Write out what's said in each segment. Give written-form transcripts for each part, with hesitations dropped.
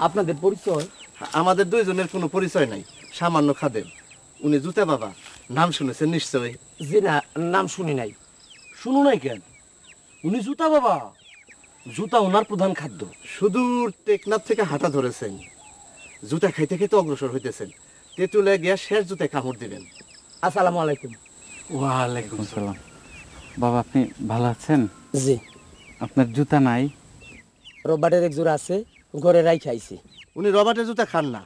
আপনাদের পরিচয়? আমাদের দুইজনের কোনো পরিচয় নাই, সামান্য খাদেম। উনি জুতা বাবা, নাম শুনেছেন নিশ্চয়? জি না, নাম শুনি নাই। শুনো নাই কেন? উনি জুতা বাবা, জুতা ওনার প্রধান খাদ্য। সুদূর টেকনাফ থেকে হাঁটা ধরেছেন, জুতা খাইতে খাইতে অগ্রসর হইতেছেন, তেঁতুলে গিয়া শেষ জুতায় কামড় দিবেন। আসসালামু আলাইকুম। ওয়ালাইকুম আসসালাম। বাবা আপনি ভালো আছেন? জি। আপনার জুতা নাই? রবার্টের এক জোড়া আছে, ঘরে রাই খাইছি। উনি রবার্টের জুতা খান না,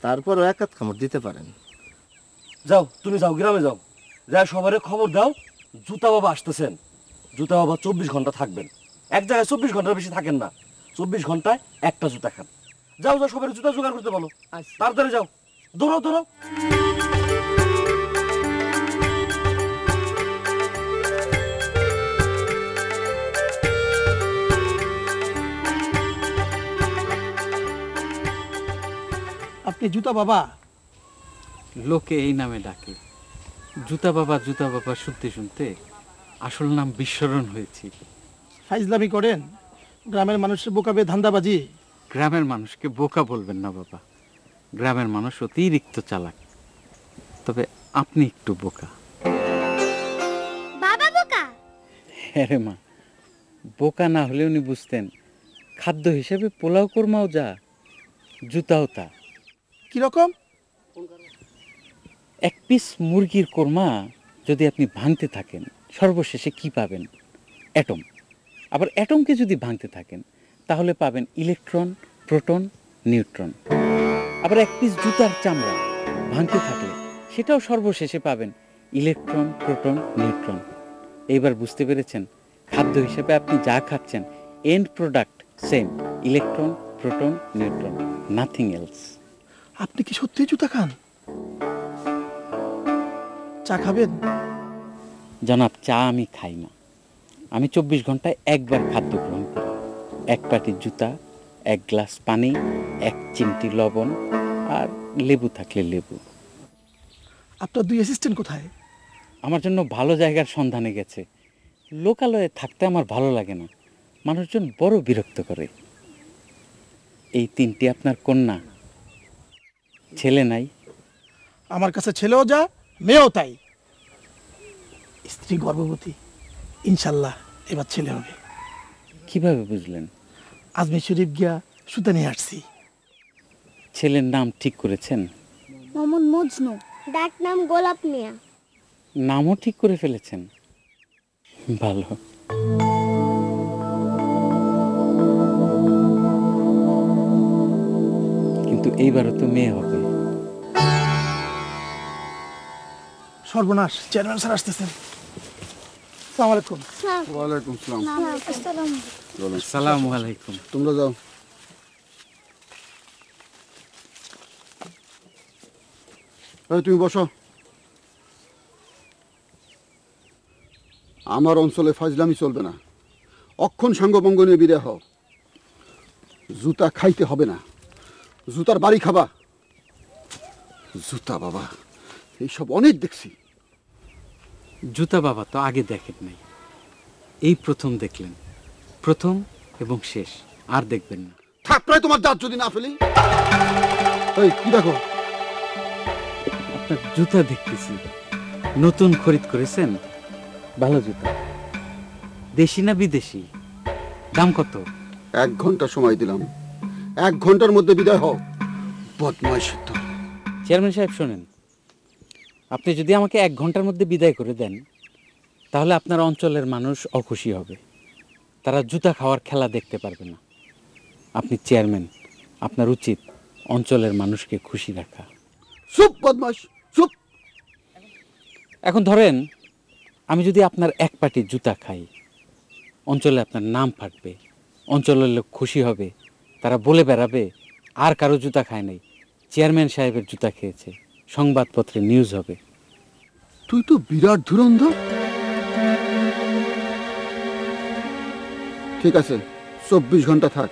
তারপরও এক হাত কামড় দিতে পারেন। যাও, তুমি যাও, গ্রামে যাও, যা সবারে খবর দাও জুতা বাবা আসতেছেন। জুতা বাবা 24 ঘন্টা থাকবেন। এক জায়গায় 24 ঘন্টার বেশি থাকেন না। 24 ঘন্টায় একটা জুতা খান। যাও যাও, সবাই জুতা জোগাড় করতে বলো। তাড়াতাড়ি যাও, দৌড়াও দৌড়াও। আপনি জুতা বাবা? লোকে এই নামে ডাকে। জুতা বাবা শুনতে শুনতে আসল নাম বিস্মরণ হয়েছি। ফাইজলামি করেন? গ্রামের মানুষের বোকাবে ধান্দাবাজি। গ্রামের মানুষকে বোকা বলবেন না বাবা, গ্রামের মানুষ অতিরিক্ত চালাক, তবে আপনি একটু বোকা। বাবা বোকা? হ্যাঁ রে মা, বোকা না হলে উনি বুঝতেন খাদ্য হিসেবে পোলাও কোরমাও যা, জুতাও তা। কিরকম? এক পিস মুরগির কোরমা যদি আপনি ভাঙতে থাকেন, সর্বশেষে কি পাবেন? অ্যাটম। আবার অ্যাটমকে যদি ভাঙতে থাকেন তাহলে পাবেন ইলেকট্রন, প্রোটন, নিউট্রন। আবার এক পিস জুতার চামড়া ভাঙতে থাকলে সেটাও সর্বশেষে পাবেন ইলেকট্রন, প্রোটন, নিউট্রন। এইবার বুঝতে পেরেছেন খাদ্য হিসেবে আপনি যা খাচ্ছেন and product same, electron, proton, neutron, nothing else. আপনি কি সত্যি জুতা খান? চা খাবেন? জনাব, চা আমি খাই না। আমি 24 ঘন্টায় একবার খাদ্য গ্রহণ করি। এক পাটি জুতা, এক গ্লাস পানি, এক চিমটি লবণ, আর লেবু থাকলে লেবু। আপনার দুই অ্যাসিস্ট্যান্ট কোথায়? আমার জন্য ভালো জায়গার সন্ধানে গেছে। লোকালয়ে থাকতে আমার ভালো লাগে না, মানুষজন বড় বিরক্ত করে। এই 3টি আপনার কন্যা, ছেলে নাই? আমার কাছে ছেলেও যা, মেয়েও তাই। স্ত্রী গর্ভবতী, ইনশাল্লাহ এবার ছেলে হবে। কিভাবে বুঝলেন? আজমির শরীফ গিয়া সুতা নিয়ে আসছি। ছেলের নাম ঠিক করেছেন? মোহাম্মদ মজনু, ডাক নাম গোলাপ মিয়া। নামও ঠিক করে ফেলেছেন, ভালো। কিন্তু এইবারও তো মেয়ে হবে। সর্বনাশ, চেয়ারম্যান স্যার আসতেছেন। আসসালামু আলাইকুম। ওয়ালাইকুম সালাম। আসসালামু আলাইকুম। তোমরা যাও। তুমি বসো। আমার অঞ্চলে ফাজলামি চলবে না। অক্ষণ সাঙ্গভঙ্গ নিয়ে বিদায় হও। জুতা খাইতে হবে না, জুতার বাড়ি খাবা। জুতা বাবা এইসব অনেক দেখছি। জুতা বাবা তো আগে দেখেন নাই, এই প্রথম দেখলেন। প্রথম এবং শেষ, আর দেখবেন না। থাক প্রায় তোমার দাঁত যদি না ফেলি। এই কি দেখো? আপনার জুতা দেখতেছি, নতুন খরিদ করেছেন? ভালো জুতা। দেশি না বিদেশি? দাম কত? 1 ঘন্টা সময় দিলাম, 1 ঘন্টার মধ্যে বিদায় হও। বদমাইশ তো। চেয়ারম্যান সাহেব শোনেন, আপনি যদি আমাকে 1 ঘন্টার মধ্যে বিদায় করে দেন তাহলে আপনার অঞ্চলের মানুষ অখুশি হবে, তারা জুতা খাওয়ার খেলা দেখতে পারবে না। আপনি চেয়ারম্যান, আপনার উচিত অঞ্চলের মানুষকে খুশি রাখা। চুপ বদমাইশ, চুপ। এখন ধরেন আমি যদি আপনার এক পাটি জুতা খাই, অঞ্চলে আপনার নাম ফাটবে, অঞ্চলের লোক খুশি হবে, তারা বলে বেড়াবে আর কারো জুতা খায় নাই, চেয়ারম্যান সাহেবের জুতা খেয়েছে, সংবাদপত্রে নিউজ হবে। তুই তো বিরাট ধুরন্ধর। ঠিক আছে, 24 ঘন্টা থাক।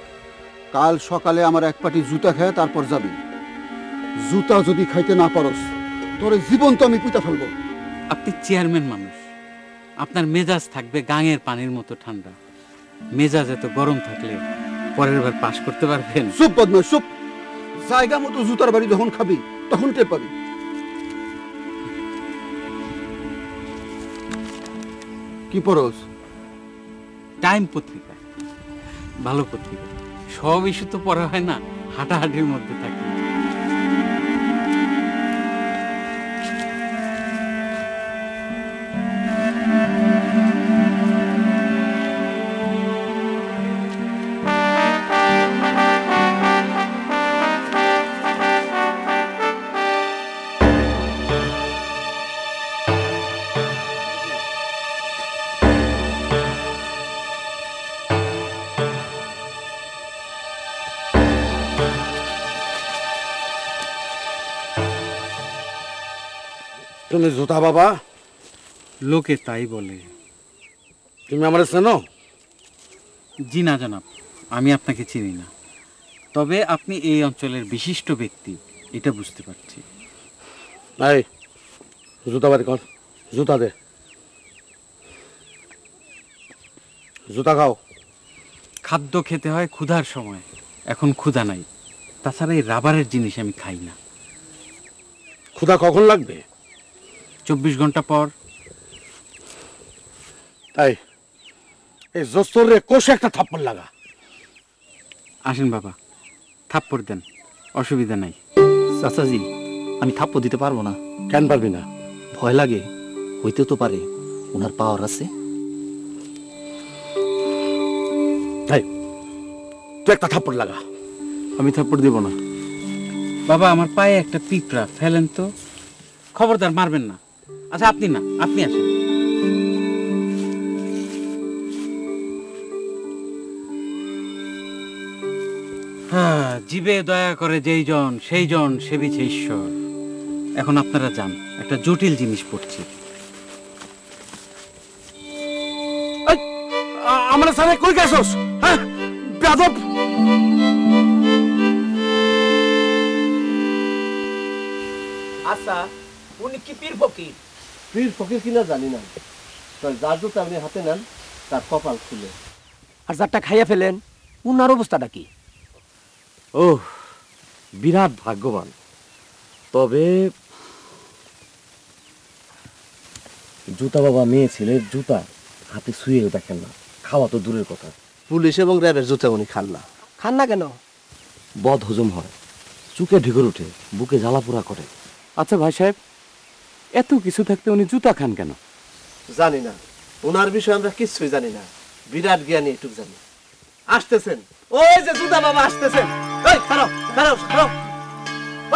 কাল সকালে আমার এক পাটি জুতা খায় তারপর যাবি। জুতা যদি খাইতে না পারস তোর জীবন তো আমি পুঁতে ফেলবো। আপনি চেয়ারম্যান মানুষ, আপনার মেজাজ থাকবে গাঙের পানির মতো ঠান্ডা। মেজাজ এত গরম থাকলে পরের বার পাশ করতে পারবেন? চুপ বদমাস চুপ। জায়গা মতো জুতার বাড়ি যখন খাবি তখন টের পাবি। কি পড়স? টাইম পত্রিকা, ভালো পত্রিকা। সব ইস্যু তো পড়া হয় না, হাঁটাহাঁটির মধ্যে থাকি। তুমি জুতা বাবা? লোকে তাই বলে। তুমি আমার চেনো? জি না জনাব, আমি আপনাকে চিনি না, তবে আপনি এই অঞ্চলের বিশিষ্ট ব্যক্তি এটা বুঝতে পারছি। এই জুতা বাড়ি কর, জুতা দে, জুতা খাও। খাদ্য খেতে হয় ক্ষুধার সময়, এখন ক্ষুধা নাই। তাছাড়া এই রাবারের জিনিস আমি খাই না। ক্ষুধা কখন লাগবে? 24 ঘন্টা পর। তাই এই জোস্তর রে কোষে একটা থাপ্পড় লাগা। আসেন বাবা, থাপ্পড় দেন, অসুবিধা নাই। চাচাজি, আমি থাপ্পড় দিতে পারবো না। কেন পারবি না? ভয় লাগে, হইতে তো পারে ওনার পাওয়ার আছে। তাই তুই একটা থাপ্পড় লাগা। আমি থাপ্পড় দেব না। বাবা, আমার পায়ে একটা পিঁপড়া, ফেলেন তো। খবরদার মারবেন না। আচ্ছা আপনি না, আপনি আসেন। হ্যাঁ, জীবে দয়া করে যেই জন সেই জন সেবিছে ঈশ্বর। এখন আপনারা যান, একটা জটিল জিনিস পড়ছি। আমরা সামনে কই গেছস? হ্যাঁ বেয়াদব। আচ্ছা, উনি কি পীর ফকির? পীর ফকির কিনা জানি না, তবে যার জুতা আপনি হাতে নেন তার কপাল খুলে। আর যারটা খাইয়া ফেলেন উনার অবস্থাটা কি? ও বিরাট ভাগ্যবান। তবে জুতা বাবা মেয়ে ছেলের জুতা হাতে শুয়েও দেখেন না, খাওয়া তো দূরের কথা। পুলিশ এবং র্যাবের জুতা উনি খান না। খান না কেন? বদ হজম হয়, চুকে ঢেকুর উঠে, বুকে জ্বালাপোড়া করে। আচ্ছা ভাই সাহেব, এত কিছু থাকতে উনি জুতা খান কেন? জানি না, ওনার বিষয়ে আমরা কিচ্ছুই জানি না। বিরাট জ্ঞানী এটুক জানি। আসতেছেন, ওই যে জুতা বাবা আসতেছেন। ওই খারাপ খারাপ খারাপ,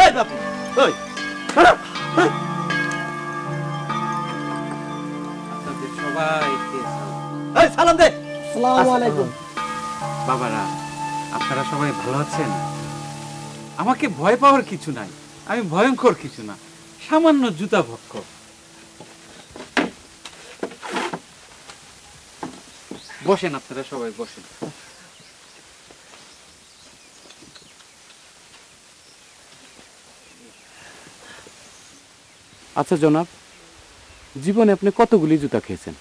ওই বাপু, ওই খারাপ। আপনাদের সবাইকে ওই সালাম দে। আসসালামু আলাইকুম। বাবারা, আপনারা সবাই ভালো আছেন? আমাকে ভয় পাওয়ার কিছু নাই, আমি ভয়ঙ্কর কিছু না, সামান্য জুতা ভক্ষ। বসেন, আপনারা সবাই বসেন। আচ্ছা জনাব, জীবনে আপনি কতগুলি জুতা খেয়েছেন?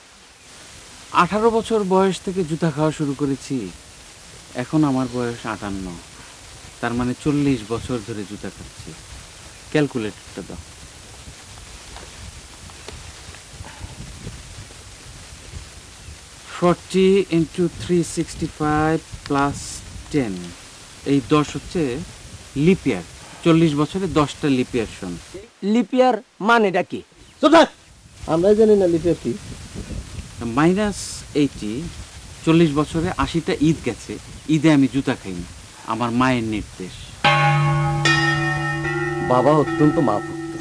18 বছর বয়স থেকে জুতা খাওয়া শুরু করেছি, এখন আমার বয়স 58, তার মানে 40 বছর ধরে জুতা খাচ্ছি। ক্যালকুলেটরটা দাও। 40 into 365 প্লাস 10, এই 10 হচ্ছে লিপ ইয়ার। 40 বছরে 10টা লিপ ইয়ার শোন। লিপিয়ার মানেটা কি? আমরা জানি না লিপে কি। -80, 40 বছরে 80টা ঈদ গেছে, ঈদে আমি জুতা খাইনি, আমার মায়ের নির্দেশ। বাবা অত্যন্ত মা ভক্ত।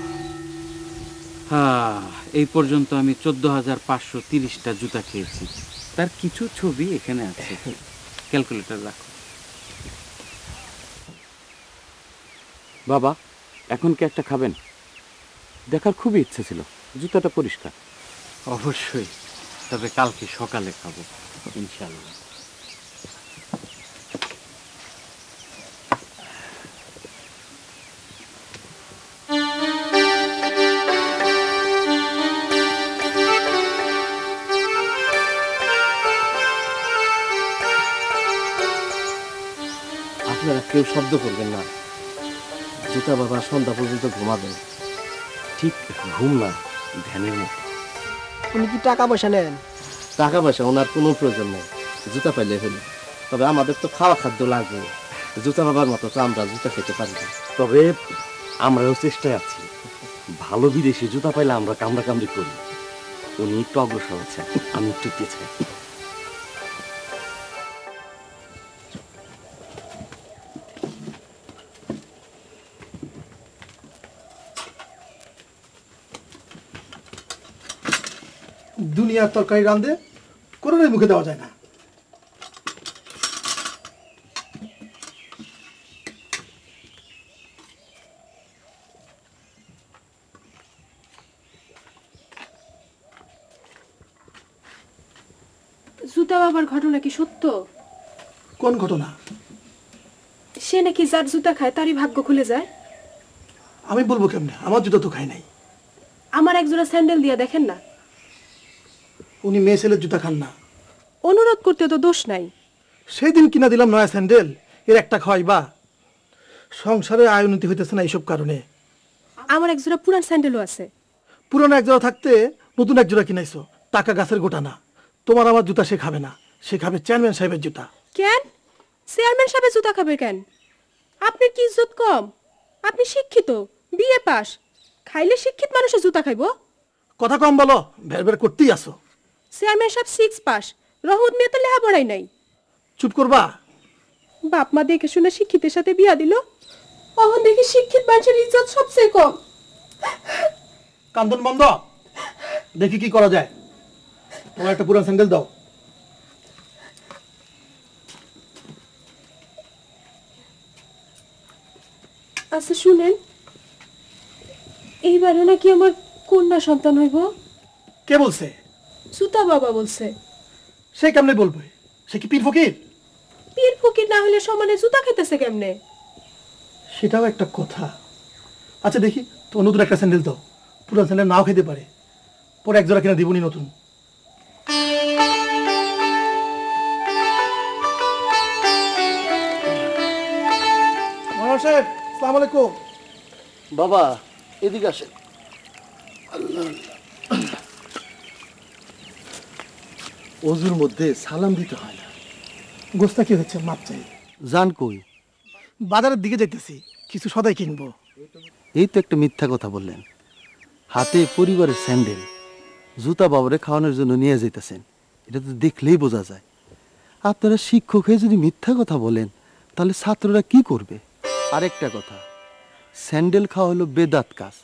হ্যাঁ, এই পর্যন্ত আমি 14,530টা জুতা খেয়েছি, তার কিছু ছবি এখানে আছে। ক্যালকুলেটর রাখো। বাবা, এখন কি একটা খাবেন? দেখার খুবই ইচ্ছে ছিল, জুতাটা পরিষ্কার। অবশ্যই, তবে কালকে সকালে খাবো ইনশাআল্লাহ। কেউ শব্দ করবেন না। জুতা বাবা সন্ধ্যা পর্যন্ত ঘুমাবেন। ঠিক ঘুম না, ধ্যানের মতো। উনি কি টাকা পয়সা নেন? টাকা পয়সা ওনার কোনো প্রয়োজন নেই, জুতা পাইলে হলো। তবে আমাদের তো খাওয়া খাদ্য লাগবে, জুতা বাবার মতো তো আমরা জুতা খেতে পারি না। তবে আমরাও চেষ্টায় আছি, ভালো বিদেশি জুতা পাইলে আমরা কামড়া কামড়ি করি। উনি একটু অগ্রসর আছেন, আমি একটু পিছিয়ে। দুনিয়ার তরকারি রান্ধে কোনোটাই মুখে দেওয়া যায় না। জুতা বাবার ঘটনা কি সত্য? কোন ঘটনা? সে নাকি যার জুতা খায় তারই ভাগ্য খুলে যায়। আমি বলবো কেমনে, আমার জুতা তো খাই নাই। আমার একজোড়া স্যান্ডেল দিয়া দেখেন না। উনি মেয়ে ছেলের জুতা খান না। অনুরোধ করতে তো দোষ নাই। সেই দিন কিনা দিলাম নয়া স্যান্ডেল, এর একটা খাওয়াই বা। সংসারে আয় উন্নতি হইতেছে না এইসব কারণে। আমার একজোড়া পুরান স্যান্ডেলও আছে। পুরনো এক জোড়া থাকতে নতুন এক জোড়া কিনাইছো, টাকা গাছের গোটা না। তোমার আমার জুতা সে খাবে না, সে খাবে চেয়ারম্যান সাহেবের জুতা। কেন চেয়ারম্যান সাহেবের জুতা খাবে কেন? আপনার কি ইজ্জত কম? আপনি শিক্ষিত, বিএ পাস, খাইলে শিক্ষিত মানুষের জুতা খাইব? কথা কম বলো, ভের ভের করতেই আসো। চেয়ারম্যান সাহেব 6 পাস, রহমত মেয়ে তো লেখাপড়াই নাই। চুপ করবা। বাপ মা দেখে শুনে শিক্ষিতের সাথে বিয়া দিল, অহন দেখি শিক্ষিত মানুষের ইজ্জত সবচেয়ে কম। কান্দন বন্ধ, দেখি কি করা যায়। তোমার একটা পুরান স্যান্ডেল দাও। আচ্ছা শুনেন, এইবারও নাকি আমার কন্যা সন্তান হইব। কে বলছে? সুতা বাবা বলছে। সে কেমনে বলবে? সে কি পীর ফকির? পীর ফকির না হলে সমানে জুতা খেতেছে কেমনে? সেটাও একটা কথা। আচ্ছা দেখি, তো নতুন একটা স্যান্ডেল দাও। পুরান স্যান্ডেল নাও খেতে পারে, পরে এক জোড়া কিনা দিবনি নতুন। মনোহর সাহেব, আসসালামু আলাইকুম। বাবা এদিকে আসেন। অজুর মধ্যে সালাম দিতে হয় না। গোস্তা কি হচ্ছে? মাপ চাই। জান কই? বাজারের দিকে যাইতেছি, কিছু সদাই কিনবো। এই তো একটা মিথ্যা কথা বললেন। হাতে পরিবারের স্যান্ডেল, জুতা বাবারে খাওয়ানোর জন্য নিয়ে যাইতেছেন, এটা তো দেখলেই বোঝা যায়। আপনারা শিক্ষক হয়ে যদি মিথ্যা কথা বলেন, তাহলে ছাত্ররা কি করবে? আরেকটা কথা, স্যান্ডেল খাওয়া হলো বেদাত কাজ।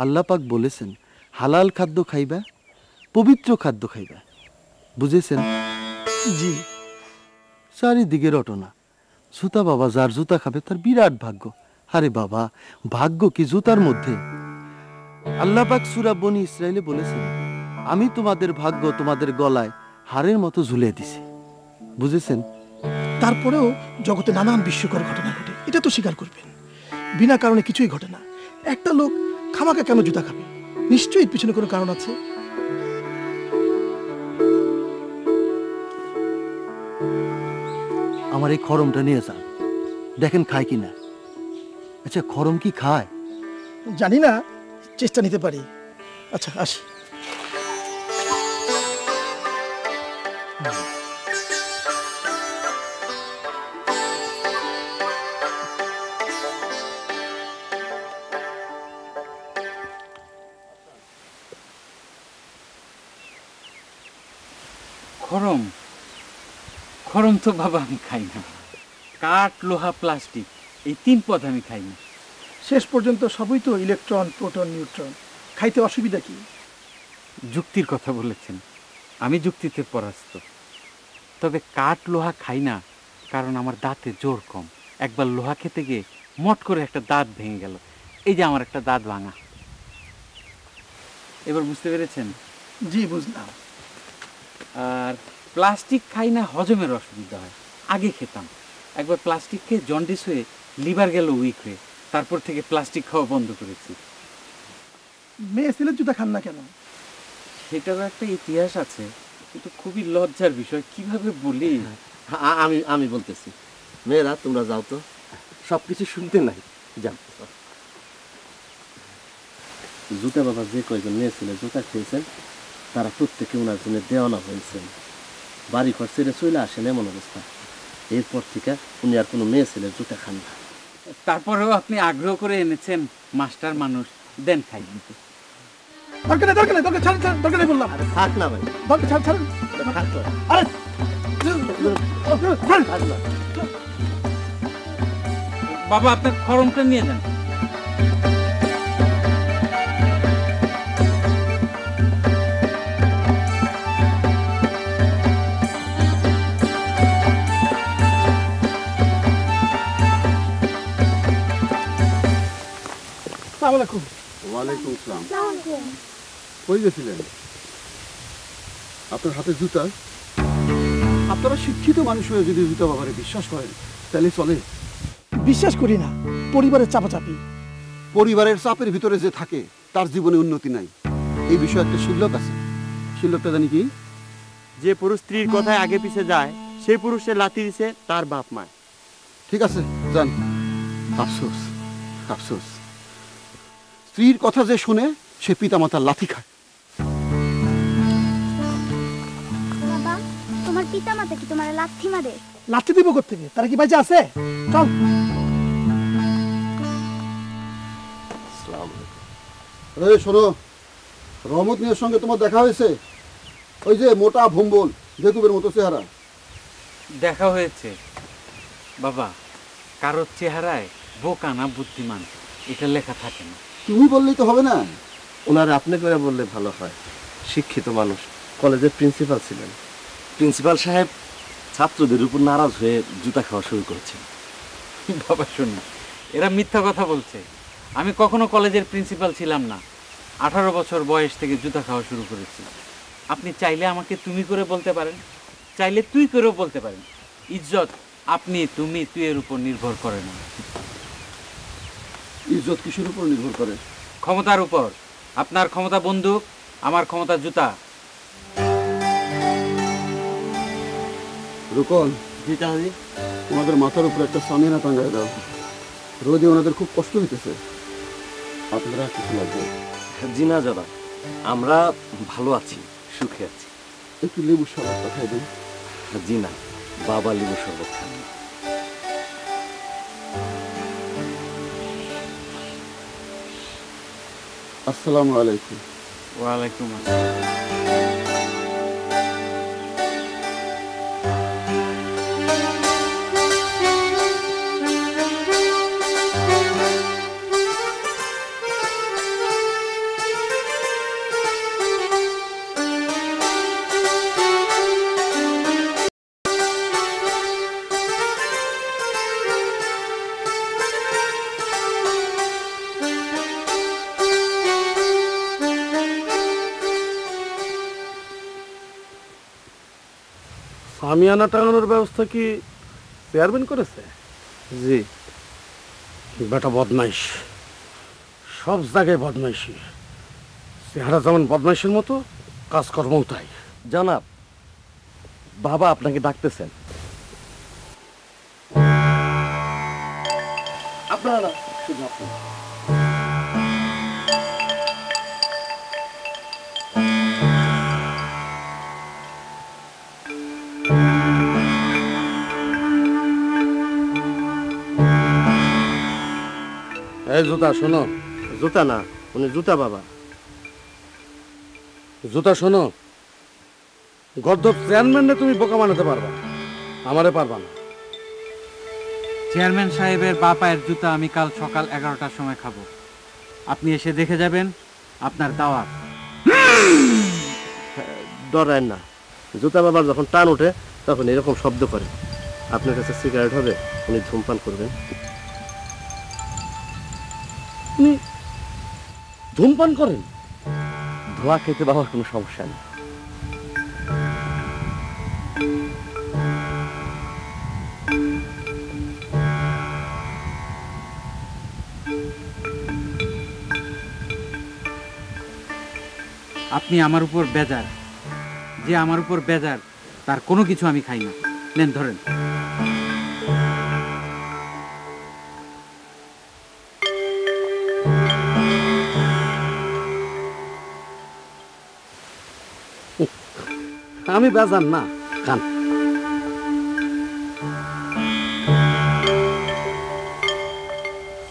আল্লাহ পাক বলেছেন হালাল খাদ্য খাইবা, পবিত্র খাদ্য খাইবা। বুঝেছেন? জি। চারিদিকে রটনা। জুতা বাবা যার জুতা খাবে তার বিরাট ভাগ্য। আরে বাবা, ভাগ্য কি জুতার মধ্যে? আল্লাহ পাক সূরা বনী ইসরাইলে বলেছেন, আমি তোমাদের ভাগ্য তোমাদের গলায় হাড়ের মতো ঝুলিয়ে দিছি। বুঝেছেন? তারপরেও জগতে নানান বিস্ময়কর ঘটনা ঘটে, এটা তো স্বীকার করবেন। বিনা কারণে কিছুই ঘটে না। একটা লোক খামাকা কেন জুতা খাবে? নিশ্চয়ই এর পিছনে কোনো কারণ আছে। আমার এই খরমটা নিয়ে যান, দেখেন খায় কিনা। আচ্ছা, খরম কি খায়? জানি না, চেষ্টা নিতে পারি। আচ্ছা আসি। খরম খরম তো বাবা আমি খাই না। কাঠ, লোহা, প্লাস্টিক, এই 3 পদ আমি খাই না। শেষ পর্যন্ত সবই তো ইলেকট্রন, প্রোটন, নিউট্রন। খাইতে অসুবিধা কি? যুক্তির কথা বলেছেন, আমি যুক্তিতে পরাস্ত। তবে কাঠ, লোহা খাই না, কারণ আমার দাঁতে জোর কম। একবার লোহা খেতে গিয়ে মট করে একটা দাঁত ভেঙে গেল। এই যে আমার একটা দাঁত ভাঙা। এবার বুঝতে পেরেছেন? জি বুঝলাম। আর প্লাস্টিক খাই না, হজমের অসুবিধা হয়। আগে খেতাম, একবার প্লাস্টিক খেয়ে জন্ডিস হয়ে লিভার গেল উইক হয়ে, তারপর থেকে প্লাস্টিক খাওয়া বন্ধ করেছি। মেয়ে ছেলের জুতা খান না কেন? সেটারও একটা ইতিহাস আছে, কিন্তু খুবই লজ্জার বিষয়, কিভাবে বলি। আমি বলতেছি। মেয়েরা তোমরা যাও তো, সবকিছু শুনতে নাই। যান। জুতা বাবা যে কয়জন মেয়ে ছিল জুতা খেয়েছেন তারা প্রত্যেকে ওনার জন্য দেওয়ানা হয়েছেন। বাড়ি ঘর ছেড়ে চলে আসেন এমন অবস্থা। এরপর থেকে উনি আর কোনো মেয়ে ছেলের জুতা খান না। তারপরেও আপনি আগ্রহ করে এনেছেন, মাস্টার মানুষ, দেন খাই। দরকার নেই, দরকার নেই, দরকার ছাড়েন, ছাড়েন, দরকার নেই বললাম। থাক না ভাই, দরকার ছাড়েন, ছাড়েন। থাক না। আরে ছাড়েন। থাক না। বাবা আপনার খরমটা নিয়ে যান। আসসালামু আলাইকুম। ওয়ালাইকুম আসসালাম। কই গেছিলেন? আপনার হাতে জুতা? আপনারা শিক্ষিত মানুষ হয়ে যদি জুতা বাবারে বিশ্বাস করেন তাহলে চলে? বিশ্বাস করি না, পরিবারের চাপাচাপি। পরিবারের চাপের ভিতরে যে থাকে তার জীবনে উন্নতি নাই, এই বিষয়ে একটা শিল্লক আছে। শিল্লকটা জানি কি? যে পুরুষ স্ত্রীর কথায় আগে পিছে যায় সেই পুরুষের লাথি দিছে তার বাপ মা। ঠিক আছে, যান। আফসোস, আফসোস, স্ত্রীর কথা যে শুনে সে পিতামাতার লাথি খায়। বাবা, তোমার পিতামাতা কি তোমার লাথি মারে? লাথি দিব কোত্থেকে? তারা কি বাইচে আছে? চল। এই শোনো, রহমত মিয়ার সঙ্গে তোমার দেখা হয়েছে? ওই যে মোটা ভম্বল, বেকুবের মতো চেহারা। দেখা হয়েছে বাবা, কারোর চেহারায় বোকা না বুদ্ধিমান এটা লেখা থাকে না। তুমি বললেই তো হবে না। ওনার আপনি করে বললে ভালো হয়, শিক্ষিত মানুষ, কলেজের প্রিন্সিপাল ছিলেন। প্রিন্সিপাল সাহেব ছাত্রদের উপর নারাজ হয়ে জুতা খাওয়া শুরু করেছেন। বাবা শুনুন, এরা মিথ্যা কথা বলছে। আমি কখনো কলেজের প্রিন্সিপাল ছিলাম না। 18 বছর বয়স থেকে জুতা খাওয়া শুরু করেছি। আপনি চাইলে আমাকে তুমি করে বলতে পারেন, চাইলে তুই করেও বলতে পারেন। ইজ্জত আপনি তুমি তুই এর উপর নির্ভর করে না। ইজ্জত কিসের উপর নির্ভর করে? ক্ষমতার উপর। আপনার ক্ষমতা বন্দুক, আমার ক্ষমতা জুতা। রুকন, জি চাচি। তোমাদের মাথার উপর একটা সামিয়ানা টাঙ্গায় দাও। রোদে ওনাদের খুব কষ্ট হইতেছে, আপনারা কিছু লাগবে। জি না দাদা, আমরা ভালো আছি, সুখে আছি। একটু লেবু শরবত খাই দিন। জি না, বাবা লেবু শরবত খান না। আসসালামু আলাইকুম। ওয়ালাইকুম আসসালাম। সামিয়ানা টাঙানোর ব্যবস্থা কি চেয়ারম্যান করেছে? জি। বেটা বদমাইশ, সব জায়গায় বদমাইশি। চেহারা যেমন বদমাইশের মতো, কাজকর্মও তাই। জনাব, বাবা আপনাকে ডাকতেছেন। আপনারা না, শুধু আপনি। এই জুতা শোনো। জুতা না, উনি জুতা বাবা। জুতা শোনো, গর্দব চেয়ারম্যানরে তুমি বোকা বানাতে পারবা, আমারে পারবা না। চেয়ারম্যান সাহেবের বা পায়ের জুতা আমি কাল সকাল 11টার সময় খাবো। আপনি এসে দেখে যাবেন, আপনার দাওয়াত। ডরায় না, জুতা বাবার যখন টান ওঠে তখন এরকম শব্দ করে। আপনার কাছে সিগারেট হবে, উনি ধূমপান করবেন। উনি ধূমপান করেন? ধোঁয়া খেতে বাবার কোনো সমস্যা নেই। আপনি আমার উপর বেজার, যে আমার উপর বেজার তার কোনো কিছু আমি খাই না। নেন ধরেন। আমি বেজান না, খান।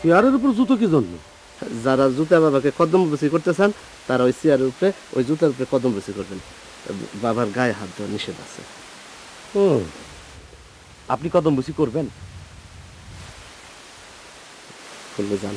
চেয়ারের উপর জুতো কি জন্য? যারা জুতা বাবাকে কদম বসি করতে চান তারা ওই চেয়ারের উপরে ওই জুতার উপরে কদম বসি করবেন। বাবার গায়ে হাত দেওয়া নিষেধ আছে। আপনি কদম বুঝি করবেন? করলে যান।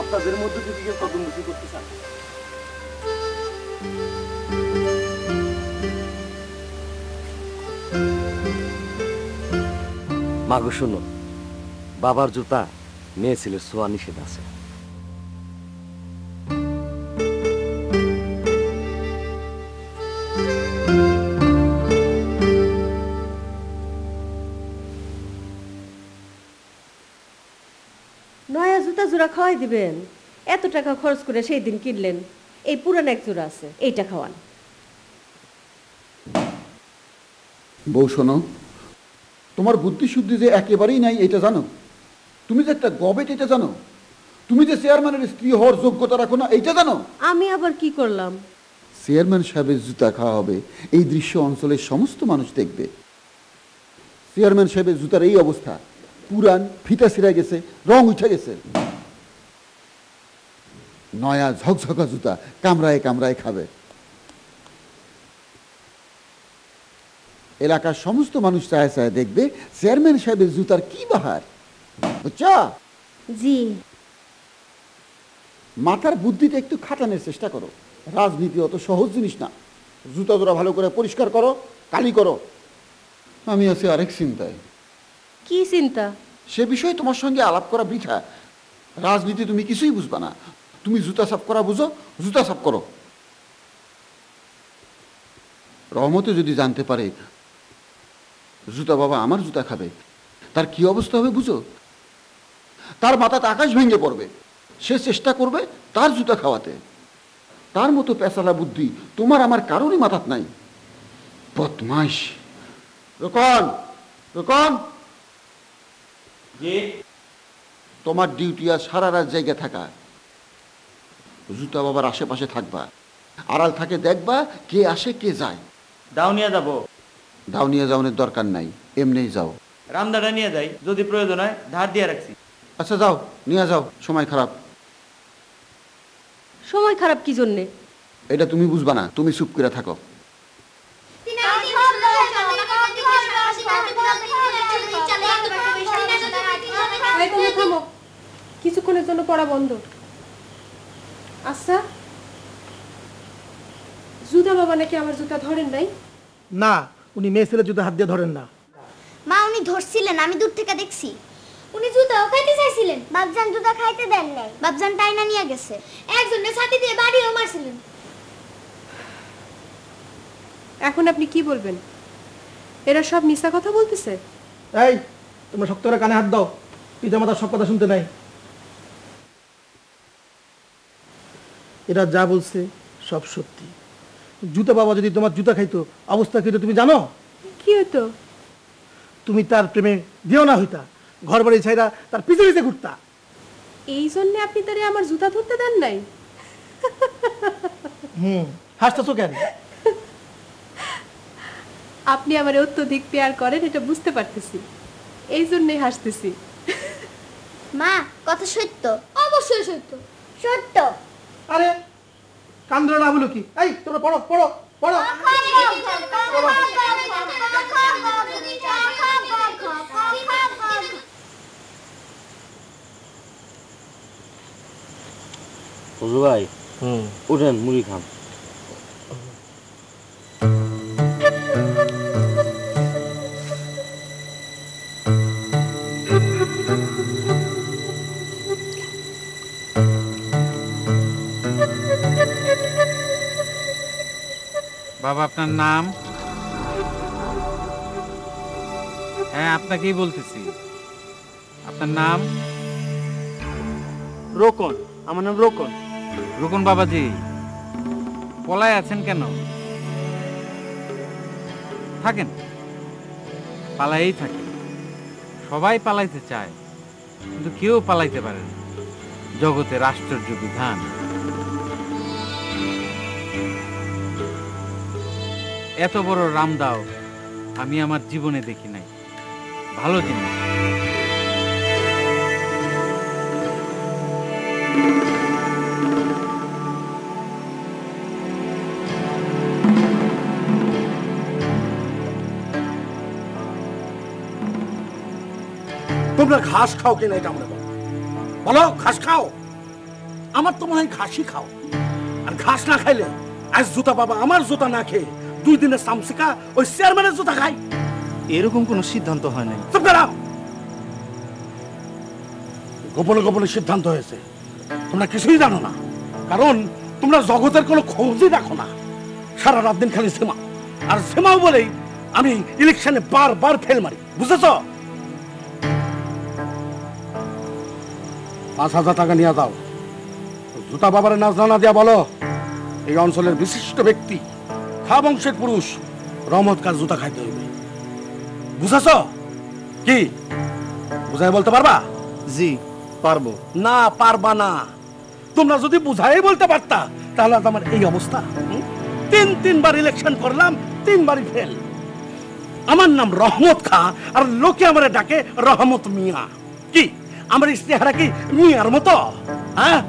আপনাদের মধ্যে যদি কেউ কদম বুঝি করতে চান, মাগো শোনো, বাবার জুতা মেয়ে ছেলের ছোঁয়া নিষেধ আছে। নয়া জুতা জোড়া খাওয়াই দিবেন? এত টাকা খরচ করে সেই দিন কিনলেন, এই পুরান এক জোড়া আছে, এইটা খাওয়ান। বউ শোনো, তোমার বুদ্ধি শুদ্ধি যে একেবারেই নাই এটা জানো? তুমি যে একটা গবেট এটা জানো? তুমি যে চেয়ারম্যানের স্ত্রী হওয়ার যোগ্যতা রাখো না এইটা জানো? আমি আবার কি করলাম? চেয়ারম্যান সাহেবের জুতা খাওয়া হবে, এই দৃশ্য অঞ্চলের সমস্ত মানুষ দেখবে। চেয়ারম্যান সাহেবের জুতার এই অবস্থা, পুরান, ফিতা ছিঁড়া গেছে, রং উঠে গেছে। নয়া ঝকঝকা জুতা কামড়ায় কামড়ায় খাবে। এলাকার সমস্ত মানুষ চায় চায় দেখবে চেয়ারম্যান সাহেবের জুতার কি বাহার। বুঝছা? জি। মাথার বুদ্ধিটা একটু খাটানোর চেষ্টা করো। রাজনীতি অত সহজ জিনিস না। জুতা জোড়া ভালো করে পরিষ্কার করো, কালি করো। আমি আছি আরেক চিন্তায়। কি চিন্তা? সে বিষয়ে তোমার সঙ্গে আলাপ করা বৃথা। রাজনীতি তুমি কিছুই বুঝবা না। তুমি জুতা সাফ করা বুঝো, জুতা সাফ করো। রহমতে যদি জানতে পারে জুতা বাবা আমার জুতা খাবে, তার কি অবস্থা হবে বুঝো? তার মাথাতে আকাশ ভেঙে পড়বে। সে চেষ্টা করবে তার জুতা খাওয়াতে। তার মতো পেশালা বুদ্ধি তোমার আমার কারোরই মাথাত নাই। বদমাইশ। রোকন, রোকন, তোমার ডিউটি আর সারা রাত জায়গা থাকা। জুতা বাবার আশেপাশে থাকবা, আড়াল থাকে দেখবা কে আসে কে যায়। দাও নিয়ে যাবো। দাও নিয়ে যাওয়ার দরকার নাই, এমনিই যাও। রামদাটা নিয়ে যাই, যদি প্রয়োজন হয় ধার দিয়ে রাখছি। আচ্ছা যাও, নিয়ে যাও। সময় খারাপ। সময় খারাপ কি জন্যে? এটা তুমি বুঝবা না, তুমি চুপ করে থাকো। কিছুক্ষণের জন্য পড়া বন্ধ। আচ্ছা, জুতা বাবা নাকি আমার জুতা ধরেন নাই? না, উনি মেয়ে ছেলের জুতা হাত দিয়ে ধরেন না। মা উনি ধরছিলেন, আমি দূর থেকে দেখছি। উনি জুতাও খাইতে চাইছিলেন, বাপজান জুতা খাইতে দেন নাই, বাপজান টাইনা নিয়ে গেছে। একজনের সাথে দিয়ে বাড়িও মারছিলেন। এখন আপনি কি বলবেন? এরা সব মিথ্যা কথা বলতেছে? এই, তোমরা শক্ত করে কানে হাত দাও। পিতা মাতার সব কথা শুনতে নাই। এরা যা বলছে সব সত্যি। জুতা বাবা যদি তোমার জুতা খাইতো অবস্থা কি হতো তুমি জানো? কি হতো? তুমি তার প্রেমে দিও না হইতা, ঘর বাড়ি ছাইরা তার পিছে পিছে ঘুরতা। এই জন্য আপনি তারে আমার জুতা ধরতে দেন নাই? হাসতেছো কেন? আপনি আমার অত্যধিক পেয়ার করেন এটা বুঝতে পারতেছি, এই জন্যই হাসতেছি। মা কথা সত্য? অবশ্যই সত্য। সত্য। আরে কান ধরে না বলো কি? এই তোমরা পড়ো পড়ো পড়ো। হুজুর ভাই, উঠেন, মুড়ি খান। বাবা আপনার নাম? হ্যাঁ আপনাকেই বলতেছি, আপনার নাম? রোকন, আমার নাম রোকন। রুকন বাবাজি, পলায় আছেন কেন? থাকেন, পালাইই থাকেন। সবাই পালাইতে চায়, কিন্তু কেউ পালাইতে পারে না। জগতের আশ্চর্য বিধান। এত বড় রামদাও আমি আমার জীবনে দেখি নাই। ভালো জিনিস। তোমরা ঘাস খাও কিনা এটা আমরা বলো, বলো ঘাস খাও? আমার তো মনে হয় ঘাসই খাও। আর ঘাস না খাইলে আজ জুতা বাবা আমার জুতা না খেয়ে 2 দিনের সামসিকা ওই চেয়ারম্যানের জুতা খাই। এরকম কোনো সিদ্ধান্ত হয় নাই। চুপ করো। গোপনে গোপনে সিদ্ধান্ত হয়েছে, তোমরা কিছুই জানো না। কারণ তোমরা জগতের কোনো খোঁজই রাখো না। সারা রাত দিন খালি সেমা আর সেমাও বলেই আমি ইলেকশনে বারবার ফেল মারি, বুঝেছো? 5,000 টাকা নিয়ে যাও। জুতা বাবার নাজরানা দিয়া বলো এই অঞ্চলের বিশিষ্ট ব্যক্তি, খা বংশের পুরুষ রহমত কার জুতা খাইতে হইবে। বুঝেছ? কি বুঝাই বলতে পারবা? জি পারবো। না পারবা না। তোমরা যদি বুঝাই বলতে পারতা তাহলে আমার এই অবস্থা। 3 বার ইলেকশন করলাম, 3 বারই ফেল। আমার নাম রহমত খা আর লোকে আমারে ডাকে রহমত মিয়া। কি আমার ইস্তেহারা কি মিয়ার মতো? হ্যাঁ,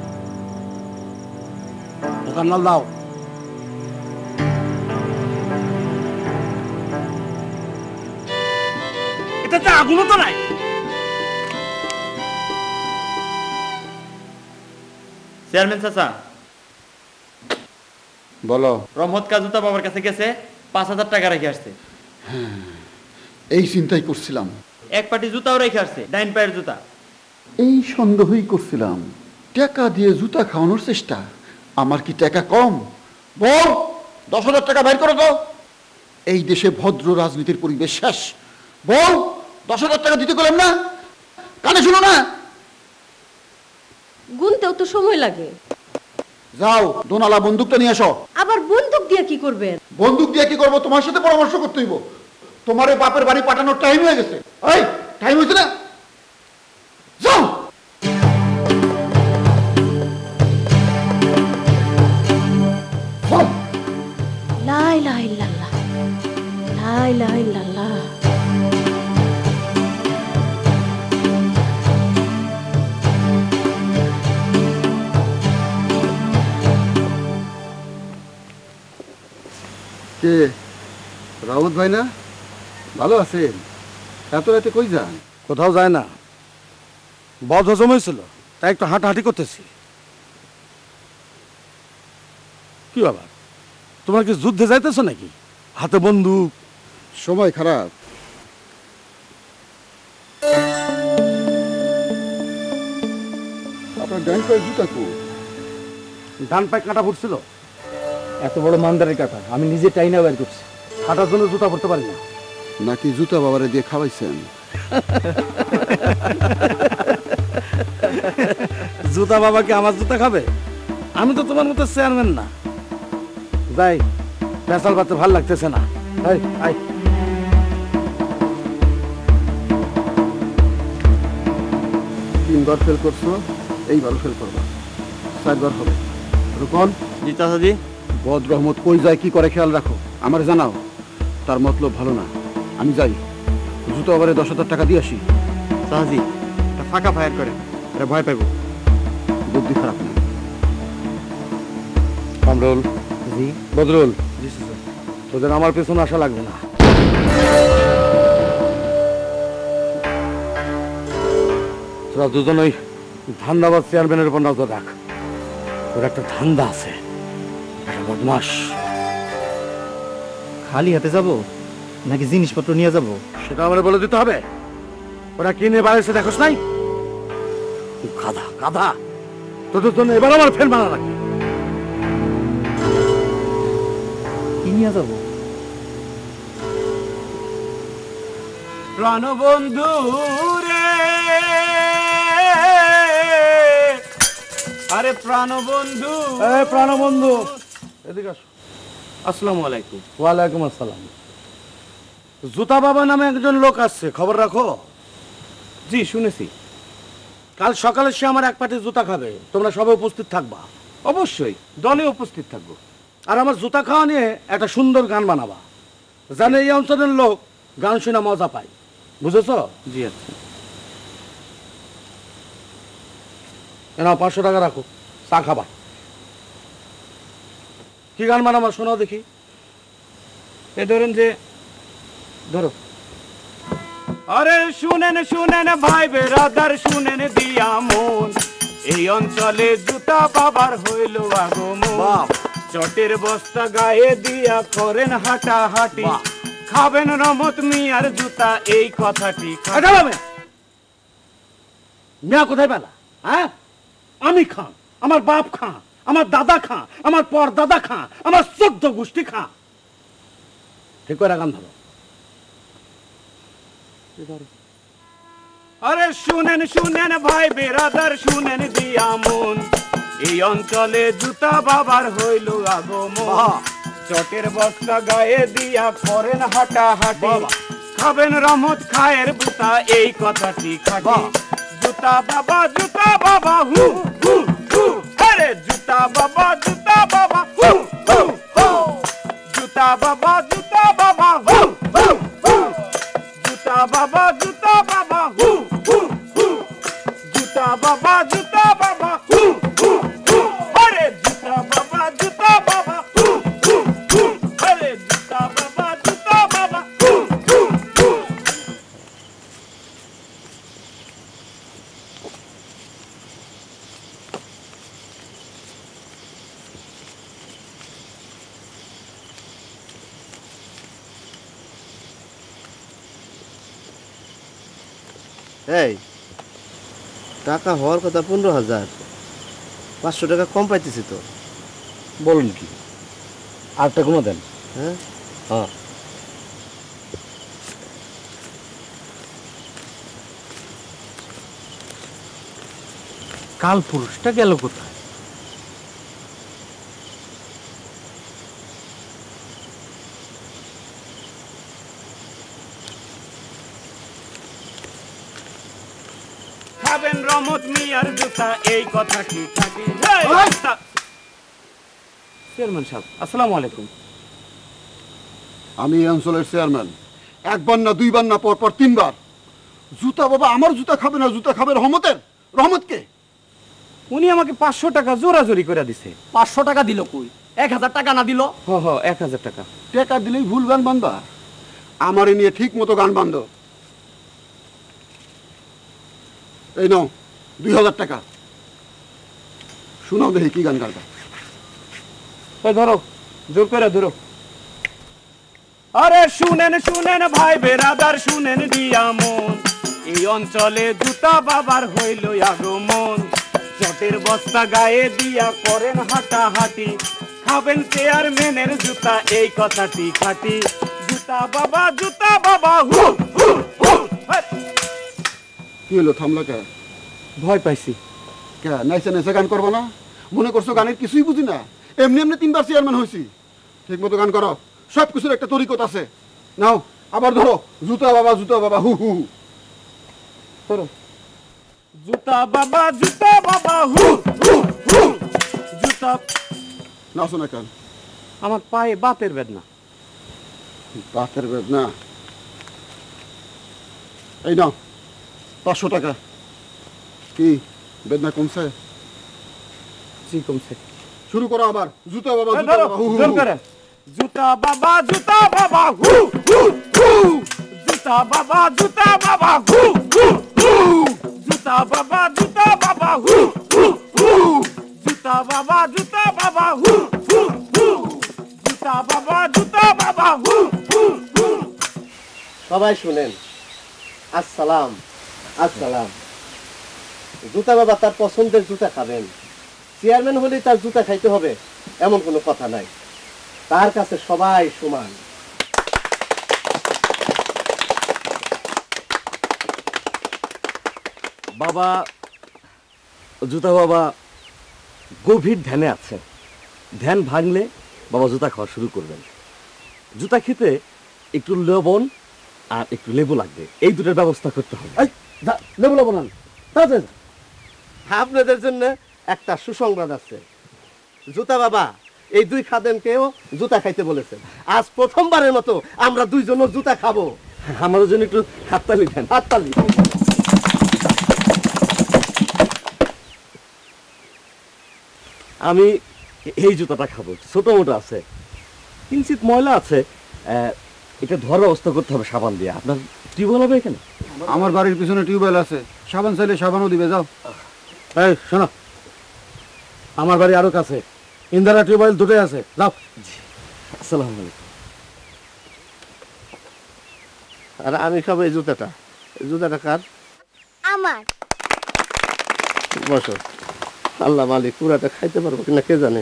দোকান নাল দাও। এটাতে আগুনও তো নাই। চেয়ারম্যান চাচা, বলো। রহমত কাজুতা বাবার কাছে গেছে, 5,000 টাকা রেখে আসছে। এই চিন্তাই করছিলাম, এক পাটি জুতাও রেখে আসছে, ডাইন পায়ের জুতা। এই সন্দেহই করছিলাম। টাকা দিয়ে জুতা খাওয়ানোর চেষ্টা। আমার কি টাকা কম? বল, 10,000 টাকা বের করো তো। এই দেশে ভদ্র রাজনীতির পরিবেশ শেষ। বল, 10,000 টাকা দিতে গেলাম না? কানে শুনো না? গুনতেও তো সময় লাগে। যাও, দোনালা বন্দুকটা নিয়ে আসো। আবার বন্দুক দিয়ে কি করবেন? বন্দুক দিয়ে কি করবো? তোমার সাথে পরামর্শ করতে হইব। তোমার বাপের বাড়ি পাঠানোর টাইম হয়ে গেছে। এই টাইম হয়েছে না? যাও। লা ইলাহা ইল্লাল্লাহ, লা ইলাহা ইল্লাল্লাহ। কে রাউত ভাই না? ভালো আছেন? এত রাতে কই যান? কোথাও যায় না, বদ হজম হয়েছিল তাই একটু হাঁটাহাঁটি করতেছি। কি বাবা, তোমরা কি যুদ্ধে যাইতেছো নাকি? হাতে বন্দুক। সময় খারাপ। আপনার ডান পায়ের জুতা কো? ডান পায়ে কাঁটা ফুটছিল। এত বড় মানদারের কাটা আমি নিজে টাইনা বের করছি। কাটার জন্য জুতা পরতে পারি না। নাকি জুতা বাবারে দিয়ে খাওয়াইছেন? জুতা বাবা কি আমার জুতা খাবে? আমি তো তোমার মতো চেয়ারম্যান না। যাই, পেশাল পাতে ভাল লাগতেছে না। এই, আই। 3 বার ফেল করছো, এইবার ফেল করবা। 4 বার হবে। রুকন। জি চাচাজি। বদ রহমত কই যায় কি করে খেয়াল রাখো, আমার জানাও। তার মতলব ভালো না। আমি যাই, জুতো আবার 10,000 টাকা দিয়ে আসি। চাচাজি, এটা ফাঁকা ফায়ার করে, এটা ভয় পাইব। বুদ্ধি খারাপ না। কামরুল। জি বদরুল, জি স্যার। তোদের আমার পেছনে আসা লাগবে না। তোরা দুজন ওই ধান্দাবাদ চেয়ারম্যানের উপর নজর রাখ। ওর একটা ধান্দা আছে, একটা বদমাস। খালি হাতে যাব নাকি জিনিসপত্র নিয়ে যাব? সেটা আমার বলে দিতে হবে। ওরা কিনে বাড়াইছে দেখোস নাই? গাধা গাধা, তোদের জন্য এবার আমার ফেল মারা লাগে। কি কি নিয়ে যাবো? প্রাণবন্ধু রে, আরে প্রাণবন্ধু, প্রাণবন্ধু এদিকে আসো। আসসালামু আলাইকুম। ওয়ালাইকুম আসসালাম। জুতা বাবা নামে একজন লোক আসছে, খবর রাখো। জি শুনেছি। কাল সকালে সে আমার এক পাটি জুতা খাবে, তোমরা সবাই উপস্থিত থাকবা। অবশ্যই দলে উপস্থিত থাকবো। আর আমার জুতা খাওয়া নিয়ে একটা সুন্দর গান বানাবা, জানে এই অঞ্চলের লোক গান শুনে মজা পায়, বুঝেছো? জি আচ্ছা। এনাও 500 টাকা রাখো, চা খাবা। কি গান বানাবা শোনাও দেখি। এ ধরেন যে, ধরো। আরে শুনেন শুনেন ভাই বেরাদার, শুনেন দিয়া মন, এই অঞ্চলে জুতা বাবার হইল আগমন। চটের বস্তা গায়ে দিয়া করেন হাঁটা হাঁটি, খাবেন রমত মিয়ার জুতা, এই কথাটি মিয়া কোথায় পেলা? হ্যাঁ, আমি খান, আমার বাপ খান, আমার দাদা খান, আমার পর দাদা খান, আমার 14 গোষ্ঠী খান। ঠিক করে গান ধরো। আরে শুনেন শুনেন ভাই বেরাদার, শুনেন দিয়া মন, এই অঞ্চলে জুতা বাবার হইল আগমন। চটের বস্তা গায়ে দিয়া করেন হাঁটা হাঁটি, খাবেন রমত খায়ের বুতা, এই কথাটি খাটি। জুতা বাবা হু হু হু, আরে জুতা বাবা হু হু হু, জুতা বাবা হু হু হু, জুতা বাবা হু হু হু, জুতা বাবা হু হু হু, আরে জুতা বাবা হু হু হু, আরে জুতা বাবা হু হু হু। এই টাকা হওয়ার কথা 15,000, 500 টাকা কম পাইতেছি তো। বলুন কি, আরেকটা কোনো দেন। হ্যাঁ হ্যাঁ, কাল পুরুষটা গেল কোথায়? খাবেন রমত মিয়ার জুতা, এই কথাটি খাটি। চেয়ারম্যান সাহেব আসসালামু আলাইকুম। আমি এই অঞ্চলের চেয়ারম্যান। একবার না দুইবার না, পর পর 3বার। জুতা বাবা আমার জুতা খাবে না, জুতা খাবে রহমতের। রহমতকে উনি আমাকে 500 টাকা জোরাজোরি করে দিছে। 500 টাকা দিল কই? 1000 টাকা না দিল? 1000 টাকা। টাকা দিলেই ভুল গান বান্ধবা? আমারে নিয়ে ঠিক মতো গান বান্ধ। এই নাও 2000 টাকা, শোনাও দেখি কি গান গাইবা। ধরো, জোর করে ধরো। আরে শুনেন শুনেন ভাই বেরাদার, শুনেন দিয়া মন, এই অঞ্চলে জুতা বাবার হইল আগমন। চটের বস্তা গায়ে দিয়া করেন হাঁটা হাঁটি, খাবেন চেয়ারম্যানের জুতা, এই কথাটি খাটি। জুতা বাবা হু হু হু। কি হলো, থামলা কে? ভয় পাইছি। কে নাইসে নাইসে গান করবো না? মনে করছো গানের কিছুই বুঝি না? এমনি এমনি 3বার চেয়ারম্যান হয়েছি। ঠিক মতো গান করো, সব কিছুর একটা তরিকত আছে। নাও আবার ধরো, জুতা বাবা হু হু হু। ধরো, জুতা বাবা হু হু হু, জুতা। নাচো না কেন? আমার পায়ে বাতের বেদনা। বাতের বেদনা? এই নাও 500 টাকা। কি বেদনা কমছে? জি কমছে। শুরু করো আবার। জুতা বাবা হু হু জোর করে। জুতা বাবা হু হু হু, জুতা বাবা হু হু হু, জুতা বাবা হু হু হু, জুতা বাবা হু হু হু, জুতা বাবা হু হু হু। সবাই শুনেন, আসসালাম আসসালাম। জুতা বাবা তার পছন্দের জুতা খাবেন, চেয়ারম্যান হলে তার জুতা খাইতে হবে এমন কোনো কথা নাই। তার কাছে সবাই সমান। বাবা, জুতা বাবা গভীর ধ্যানে আছে। ধ্যান ভাঙলে বাবা জুতা খাওয়া শুরু করবেন। জুতা খেতে একটু লবণ আর একটু লেবু লাগবে, এই দুটোর ব্যবস্থা করতে হবে। লেবু লবণ আন। আপনাদের জন্য একটা সুসংবাদ আছে। জুতা বাবা এই দুই খাদেমকেও জুতা খাইতে বলেছেন। আজ প্রথমবারের মতো আমরা দুইজনও জুতা খাবো। আমাদের জন্য একটু হাততালি দেন। হাততালি। আমি এই জুতাটা খাবো, ছোট মোটো আছে, কিঞ্চিত ময়লা আছে, এটা ধোয়ার ব্যবস্থা করতে হবে সাবান দিয়ে। আপনার টিউবওয়েল হবে এখানে? আমার বাড়ির পিছনে টিউবওয়েল আছে, সাবান চাইলে সাবানও দিবে, যাও। এই শোনো, আমার বাড়ি আরো কাছে, ইন্দিরা টিউবওয়েল দুটোই আছে, যাও। আসসালামু আলাইকুম। আর আমি খাবো এই জুতাটা। এই জুতাটা কার? আমার। বসো। আল্লাহ মালিক, পুরাটা খাইতে পারবো কিনা কে জানে।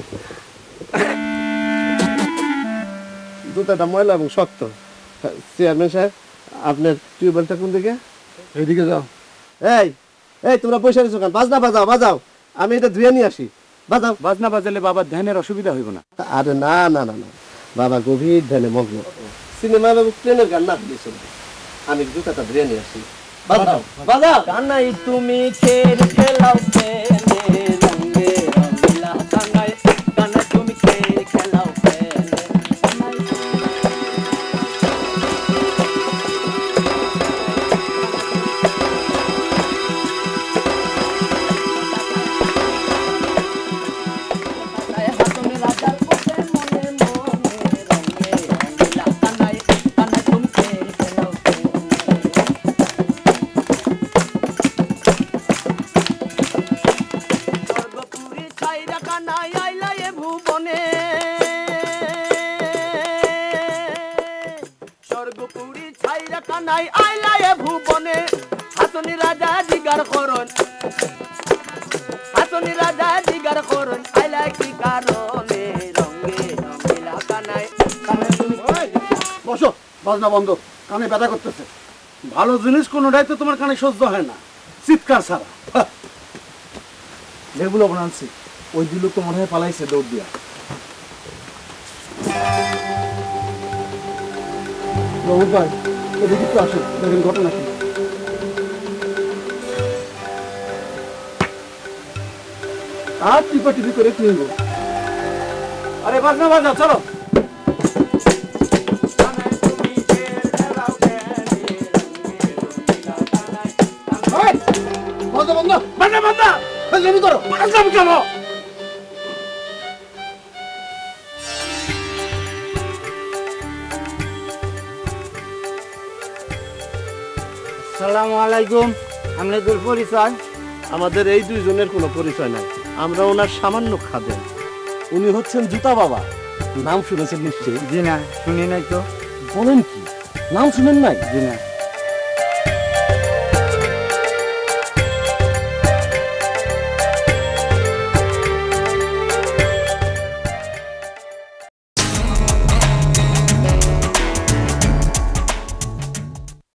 জুতাটা ময়লা এবং শক্ত। চেয়ারম্যান সাহেব, আপনার টিউবওয়েলটা কোন দিকে? এইদিকে যাও। এই এই তোমরা পয়সা দিচ্ছ কেন? বাজনা বাজাও, বাজাও, আমি এটা ধুয়ে নিয়ে আসি। বাজাও। বাজনা বাজালে বাবার ধ্যানের অসুবিধা হইব না? আরে না না না না, বাবা গভীর ধ্যানে মগ্ন। সিনেমা বাবু ট্রেনের গান না দিয়েছিল, আমি জুতাটা ধুয়ে নিয়ে আসি। বাজাও বাজাও। কানাই তুমি খেল খেলাও প্রেমে রঙে রঙিলা, কানাই কানাই তুমি খেল খেলাও প্রেমে। হাতনে রাজার পথে মনে মনে রঙে রঙিলা, কানাই কানাই তুমি খেল খেলাও প্রেমে। সর্বপুরী ছাইরা কানাই আইলা এ ভুবনে, স্বর্গপুরী ছাইরা কানাই আইলা এ ভুবনে। হাসনি রাজা জিগার করন, হাসনি রাজা জিগার করন, আইলা কি কারণে রঙে রঙিলা, কানাই কানাই তুমি। বসো, বাজনা বন্ধ, কানে ব্যথা করতেছে। ভালো জিনিস কোনোটাই তো তোমার কানে সহ্য হয় না, চিৎকার ছাড়া। লেবু লবণ আনছি, ওই দুই লোক তো মনে হয় পালাইছে দৌড় দিয়া। রহমত ভাই, এদিকে একটু আসেন, দেখেন ঘটনা কি। আর টিপা টিপি করে কি হইব? আরে বাজনা বাজাও, চলো। বন্ধ বন্ধ, বাজনা বাজনা, জমি করো। বাজনা চলো। আসসালামু আলাইকুম। আপনাদের পরিচয়? আমাদের এই দুইজনের কোনো পরিচয় নাই, আমরা ওনার সামান্য খাদেম। উনি হচ্ছেন জুতা বাবা, নাম শুনেছেন নিশ্চয়ই? জি না, শুনি নাই তো। বলেন কি, নাম শুনেন নাই? জি না।